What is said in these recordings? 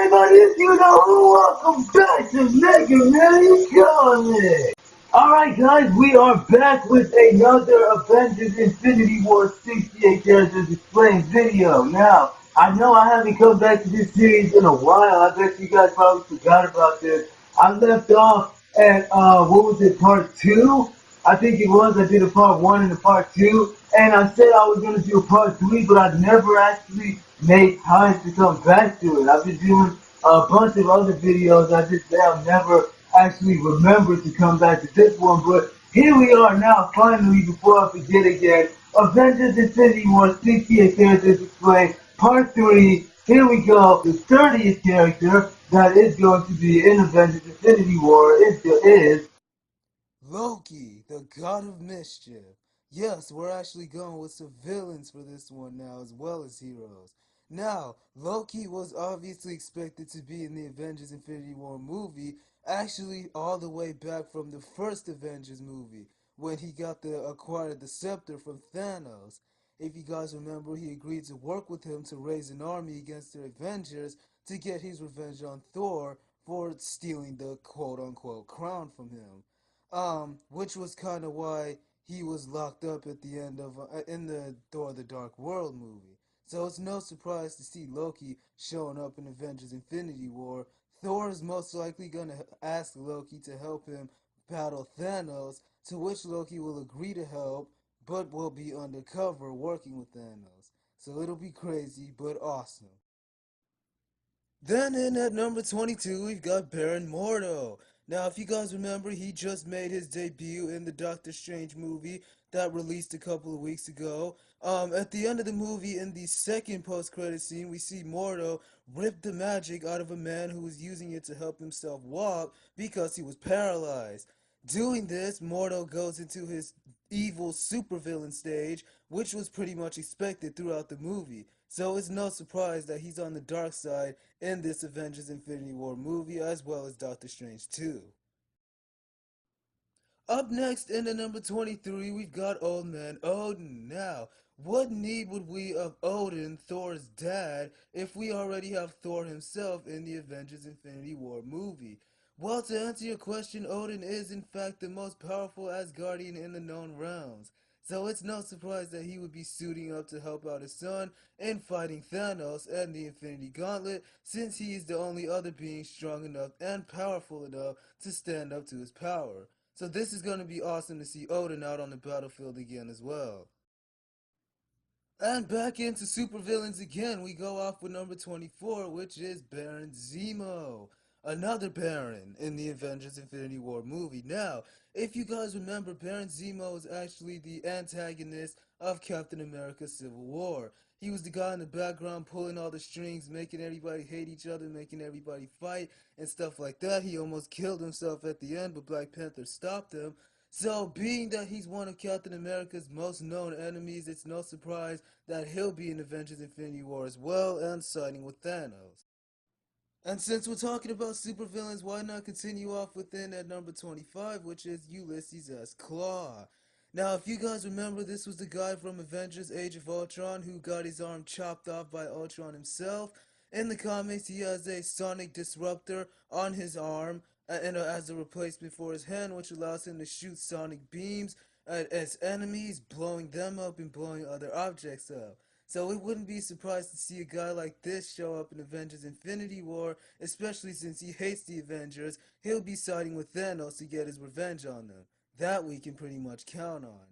everybody, if you know who, welcome back to Mega Million Comics! Alright guys, we are back with another Avengers Infinity War 68 characters explained video. Now, I know I haven't come back to this series in a while. I bet you guys probably forgot about this. I left off at, what was it, part 2? I think it was. I did a part 1 and a part 2. And I said I was going to do a part 3, but I never actually made time to come back to it. I've been doing a bunch of other videos. I just have never actually remembered to come back to this one. But here we are now, finally, before I forget again. Avengers Infinity War 68 Characters Explained, Part 3. Here we go. The 30th character that is going to be in Avengers Infinity War is Loki, the god of mischief. Yes, we're actually going with some villains for this one now, as well as heroes. Now, Loki was obviously expected to be in the Avengers Infinity War movie, actually all the way back from the first Avengers movie, when he acquired the scepter from Thanos. If you guys remember, he agreed to work with him to raise an army against the Avengers to get his revenge on Thor for stealing the quote-unquote crown from him. Which was kind of why he was locked up at the end of in the Thor: The Dark World movie. So it's no surprise to see Loki showing up in Avengers Infinity War. Thor is most likely gonna ask Loki to help him battle Thanos, to which Loki will agree to help, but will be undercover working with Thanos. So it'll be crazy, but awesome. Then in at number 22, we've got Baron Mordo. Now, if you guys remember, he just made his debut in the Doctor Strange movie that released a couple of weeks ago. At the end of the movie, in the second post-credit scene, we see Mordo rip the magic out of a man who was using it to help himself walk because he was paralyzed. Doing this, Mordo goes into his evil supervillain stage, which was pretty much expected throughout the movie. So it's no surprise that he's on the dark side in this Avengers Infinity War movie, as well as Doctor Strange 2. Up next in the number 23, we've got Old Man Odin. Now, what need would we of Odin, Thor's dad, if we already have Thor himself in the Avengers Infinity War movie? Well, to answer your question, Odin is in fact the most powerful Asgardian in the known realms. So it's no surprise that he would be suiting up to help out his son in fighting Thanos and the Infinity Gauntlet, since he is the only other being strong enough and powerful enough to stand up to his power. So this is going to be awesome to see Odin out on the battlefield again as well. And back into supervillains again, we go off with number 24, which is Baron Zemo. Another Baron in the Avengers Infinity War movie. Now, if you guys remember, Baron Zemo is actually the antagonist of Captain America Civil War. He was the guy in the background pulling all the strings, making everybody hate each other, making everybody fight, and stuff like that. He almost killed himself at the end, but Black Panther stopped him. So, being that he's one of Captain America's most known enemies, it's no surprise that he'll be in Avengers Infinity War as well and siding with Thanos. And since we're talking about supervillains, why not continue off within at number 25, which is Ulysses Klaw. Now, if you guys remember, this was the guy from Avengers Age of Ultron who got his arm chopped off by Ultron himself. In the comics, he has a sonic disruptor on his arm as a replacement for his hand, which allows him to shoot sonic beams at his enemies, blowing them up and blowing other objects up. So we wouldn't be surprised to see a guy like this show up in Avengers Infinity War, especially since he hates the Avengers. He'll be siding with Thanos to get his revenge on them. That we can pretty much count on.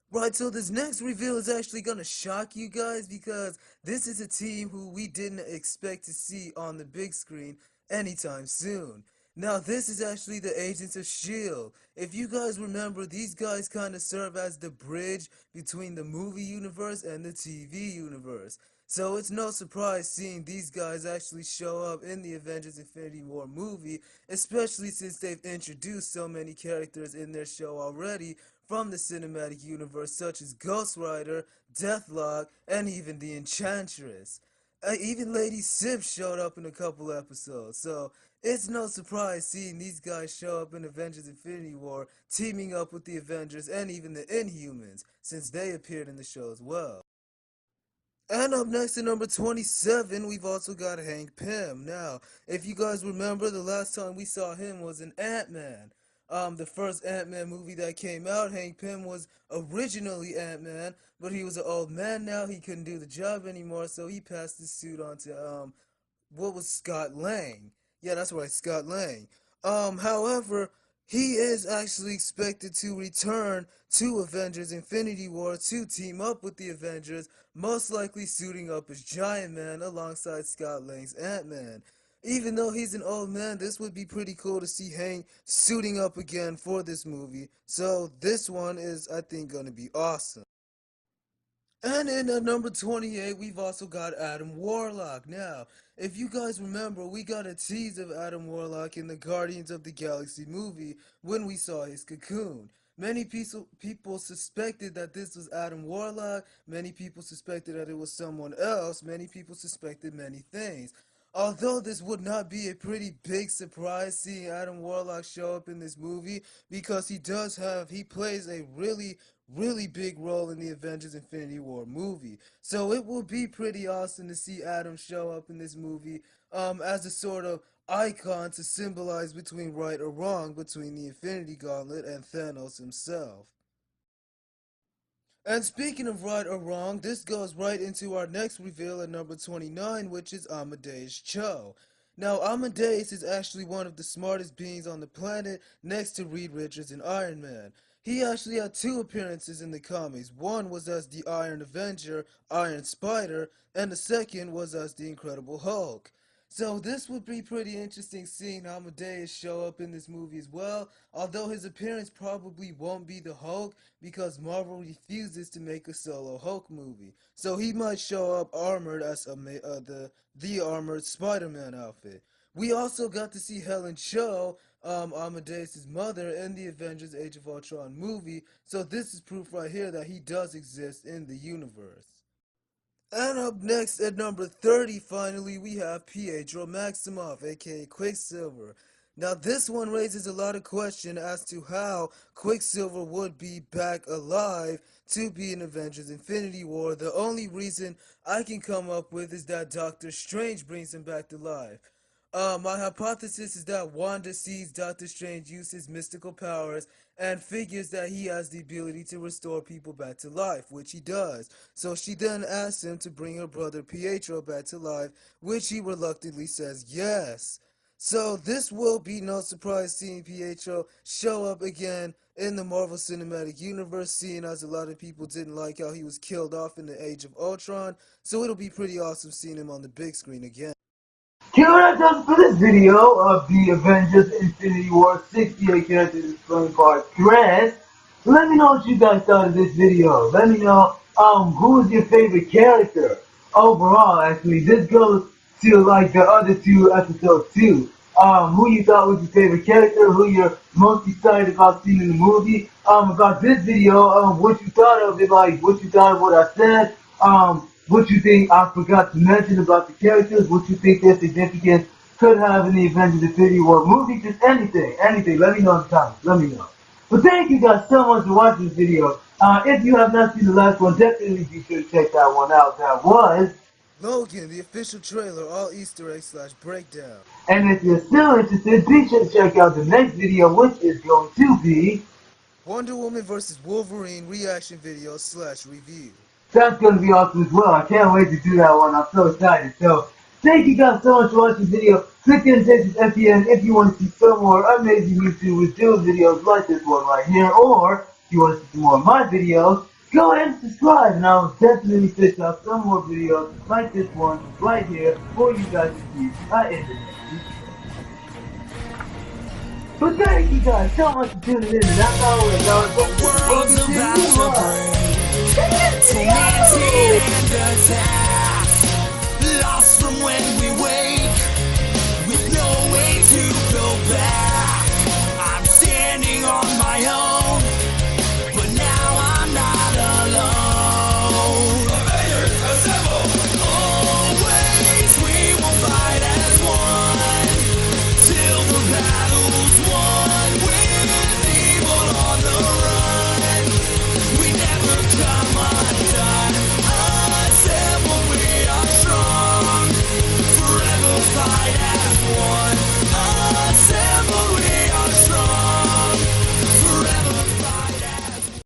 Right, so this next reveal is actually gonna shock you guys because this is a team who we didn't expect to see on the big screen anytime soon. Now, this is actually the Agents of S.H.I.E.L.D. If you guys remember, these guys kind of serve as the bridge between the movie universe and the TV universe. So it's no surprise seeing these guys actually show up in the Avengers Infinity War movie, especially since they've introduced so many characters in their show already from the cinematic universe, such as Ghost Rider, Deathlock, and even the Enchantress. Even Lady Sif showed up in a couple episodes, so it's no surprise seeing these guys show up in Avengers Infinity War, teaming up with the Avengers and even the Inhumans, since they appeared in the show as well. And up next at number 27, we've also got Hank Pym. Now, if you guys remember, the last time we saw him was in Ant-Man. The first Ant-Man movie that came out, Hank Pym was originally Ant-Man, but he was an old man now. He couldn't do the job anymore, so he passed his suit on to what was Scott Lang? Yeah, that's right, Scott Lang. However, he is actually expected to return to Avengers Infinity War to team up with the Avengers, most likely suiting up as Giant Man alongside Scott Lang's Ant-Man. Even though he's an old man, this would be pretty cool to see Hank suiting up again for this movie. So this one is, I think, going to be awesome. And in at number 28, we've also got Adam Warlock. Now, if you guys remember, we got a tease of Adam Warlock in the Guardians of the Galaxy movie when we saw his cocoon. Many people suspected that this was Adam Warlock. Many people suspected that it was someone else. Many people suspected many things. Although this would not be a pretty big surprise seeing Adam Warlock show up in this movie, because he plays a really big role in the Avengers Infinity War movie. So it will be pretty awesome to see Adam show up in this movie as a sort of icon to symbolize between right or wrong between the Infinity Gauntlet and Thanos himself. And speaking of right or wrong, this goes right into our next reveal at number 29, which is Amadeus Cho. Now, Amadeus is actually one of the smartest beings on the planet, next to Reed Richards and Iron Man. He actually had two appearances in the comics. One was as the Iron Avenger, Iron Spider, and the second was as the Incredible Hulk. So this would be pretty interesting seeing Amadeus show up in this movie as well, although his appearance probably won't be the Hulk because Marvel refuses to make a solo Hulk movie. So he might show up armored as the armored Spider-Man outfit. We also got to see Helen Cho, Amadeus' mother, in the Avengers Age of Ultron movie, so this is proof right here that he does exist in the universe. And up next at number 30, finally, we have Pietro Maximoff, aka Quicksilver. Now, this one raises a lot of question as to how Quicksilver would be back alive to be in Avengers Infinity War. The only reason I can come up with is that Doctor Strange brings him back to life. My hypothesis is that Wanda sees Doctor Strange use his mystical powers and figures that he has the ability to restore people back to life, which he does. So she then asks him to bring her brother Pietro back to life, which he reluctantly says yes. So this will be no surprise seeing Pietro show up again in the Marvel Cinematic Universe, seeing as a lot of people didn't like how he was killed off in the Age of Ultron. So it'll be pretty awesome seeing him on the big screen again. Here it is for this video of the Avengers Infinity War 68 characters explained part thread. Let me know what you guys thought of this video. Let me know who is your favorite character overall. Actually, this goes to like the other two episodes too. Who you thought was your favorite character, who you're most excited about seeing in the movie. About this video, what you thought of it, like what you thought of what I said. What you think I forgot to mention about the characters, what you think their significance could have in the Avengers Infinity War movie, just anything, let me know in the comments, let me know. But thank you guys so much for watching this video. If you have not seen the last one, definitely be sure to check that one out. That was Logan, the official trailer, all Easter egg / breakdown. And if you're still interested, be sure to check out the next video, which is going to be Wonder Woman vs. Wolverine reaction video / review. That's going to be awesome as well. I can't wait to do that one. I'm so excited. So, thank you guys so much for watching this video. Click the annotations at the end if you want to see some more amazing YouTubers doing videos like this one right here. Or, if you want to see some more of my videos, go ahead and subscribe. And I'll definitely fish out some more videos like this one right here for you guys to see in the next video. But thank you guys so much for tuning in. And as always, I was going to tormented and attacked, lost from when we wake, with no way to go back. I'm standing on my own, but now I'm not alone. Avengers, assemble! Always we will fight as one, till the battle's won, with evil on the run. We never come undone. Assemble fight as